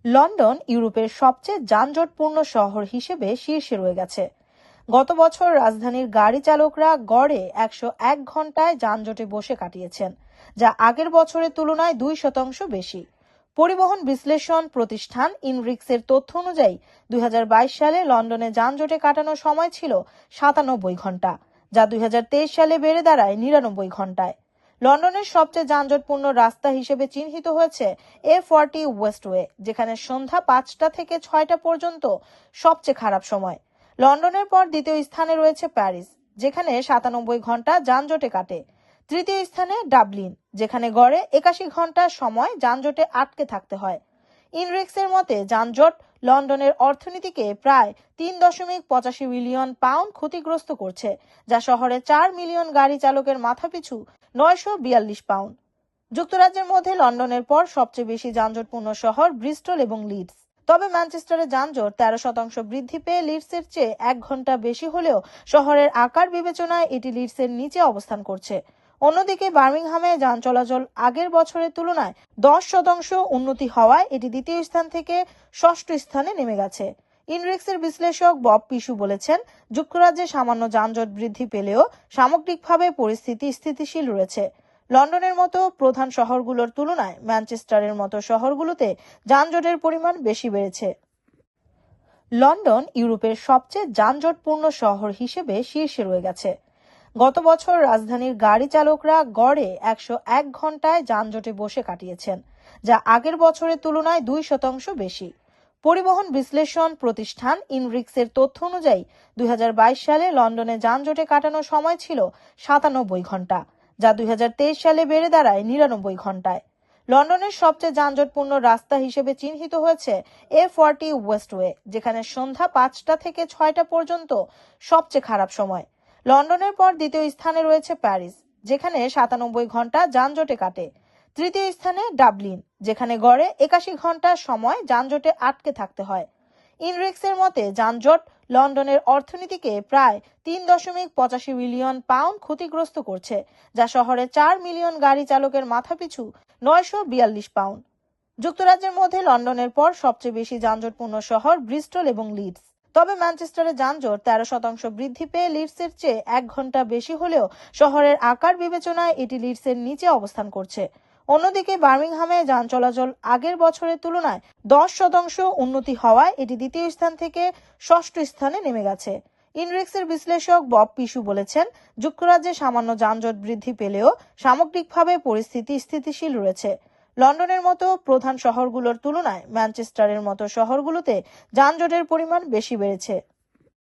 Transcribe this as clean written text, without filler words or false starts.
London ইউরোপের সবচেয়ে যানজটপূর্ণ শহর হিসেবে শীর্ষে রয়ে গেছে। গত বছর রাজধানীর গাড়ি চালকরা গড়ে 101 ঘন্টায় যানজটে বসে কাটিয়েছেন, যা আগের বছরের তুলনায় 2% বেশি। পরিবহন বিশ্লেষণ প্রতিষ্ঠান ইনরিক্সের তথ্য অনুযায়ী 2022 সালে লন্ডনে যানজটে কাটানো সময় ছিল 97 ঘন্টা, যা 2023 সালে বেড়ে দাঁড়ায় 99 ঘন্টায়। লন্ডনের সবচেয়ে যানজটপূর্ণ রাস্তা হিসেবে চিহ্নিত হয়েছে A40 ওয়েস্টওয়ে, যেখানে সন্ধ্যা 5টা থেকে 6টা পর্যন্ত সবচেয়ে খারাপ সময়। লন্ডনের পর দ্বিতীয় স্থানে রয়েছে প্যারিস, যেখানে 97 ঘন্টা যানজটে কাটে। তৃতীয় স্থানে ডাবলিন, যেখানে গড়ে 81 ঘন্টা সময় যানজটে আটকে থাকতে হয়। ইনরিক্সের মতে যানজট লন্ডনের অর্থনীতিকে প্রায় 3.85 বিলিয়ন পাউন্ড ক্ষতিগ্রস্ত করছে, যা শহরে 4 মিলিয়ন গাড়ি চালকের মাথাপিছু 942 পাউন্ড। যুক্তরাজ্যের মধ্যে লন্ডনের পর সবচেয়ে বেশি যানজটপূর্ণ শহর ব্রিস্টল এবং লিডস। তবে ম্যানচেস্টারে যানজট 13% বৃদ্ধি পেয়ে লিডসের চেয়ে 1 ঘন্টা বেশি হলেও শহরের আকার বিবেচনায় এটি লিডসের নিচে অবস্থান করছে। অন্যদিকে বার্মিংহামে যান চলাচল আগের বছরের তুলনায় 10% উন্নতি হওয়ায় এটি দ্বিতীয় স্থান থেকে ষষ্ঠ স্থানে নেমে গেছে। ইনরিক্সের বিশ্লেষক বব পিশু বলেছেন, যুক্তরাজ্যে সামান্য যানজট বৃদ্ধি পেলেও সামগ্রিকভাবে পরিস্থিতি স্থিতিশীল রয়েছে। লন্ডনের মতো প্রধান শহরগুলোর তুলনায় ম্যানচেস্টারের মতো শহরগুলোতে যানজটের পরিমাণ বেশি বেড়েছে। লন্ডন ইউরোপের সবচেয়ে যানজটপূর্ণ শহর হিসেবে শীর্ষে রয়ে গেছে। গত বছর রাজধানীর গাড়ি চালকরা গড়ে 101 ঘন্টায় যানজটে বসে কাটিয়েছেন, যা আগের বছরের তুলনায় 2% বেশি। পরিবহন বিশ্লেষণ প্রতিষ্ঠান ইনরিক্সের তথ্য অনুযায়ী 2022 সালে লন্ডনে যানজটে কাটানো সময় ছিল 97 ঘন্টা, যা 2023 সালে বেড়ে দাঁড়ায় 99 ঘন্টায়। লন্ডনের সবচেয়ে যানজটপূর্ণ রাস্তা হিসেবে চিহ্নিত হয়েছে A40 ওয়েস্টওয়ে, যেখানে সন্ধ্যা 5টা থেকে 6টা পর্যন্ত সবচেয়ে খারাপ সময়। লন্ডনের পর দ্বিতীয় স্থানে রয়েছে প্যারিস, যেখানে 97 ঘন্টা যানজটে কাটে। তৃতীয় স্থানে ডাবলিন, যেখানে গড়ে 81 ঘন্টা সময় যানজটে আটকে থাকতে হয়। ইনরিক্সের মতে যানজট লন্ডনের অর্থনীতিকে প্রায় 3.85 বিলিয়ন পাউন্ড ক্ষতিগ্রস্ত করছে, যা শহরে 4 মিলিয়ন গাড়ি চালকের মাথাপিছু 942 পাউন্ড। যুক্তরাজ্যের মধ্যে লন্ডনের পর সবচেয়ে বেশি যানজটপূর্ণ শহর ব্রিস্টল এবং লিডস। তবে ম্যানচেস্টারে যানজট 13% বৃদ্ধি পেয়ে লিডসের চেয়ে 1 ঘন্টা বেশি হলেও শহরের আকার বিবেচনায় এটি লিডসের নিচে অবস্থান করছে। অন্যদিকে বার্মিংহামে যান চলাচল আগের বছরের তুলনায় 10% উন্নতি হওয়ায় এটি দ্বিতীয় স্থান থেকে ষষ্ঠ স্থানে নেমে গেছে। ইনরিক্সের বিশ্লেষক বব পিশু বলেছেন, যুক্তরাজ্যে সামান্য যানজট বৃদ্ধি পেলেও সামগ্রিকভাবে পরিস্থিতি স্থিতিশীল রয়েছে। লন্ডনের মতো প্রধান শহরগুলোর তুলনায় ম্যানচেস্টারের মতো শহরগুলোতে যানজটের পরিমাণ বেশি বেড়েছে।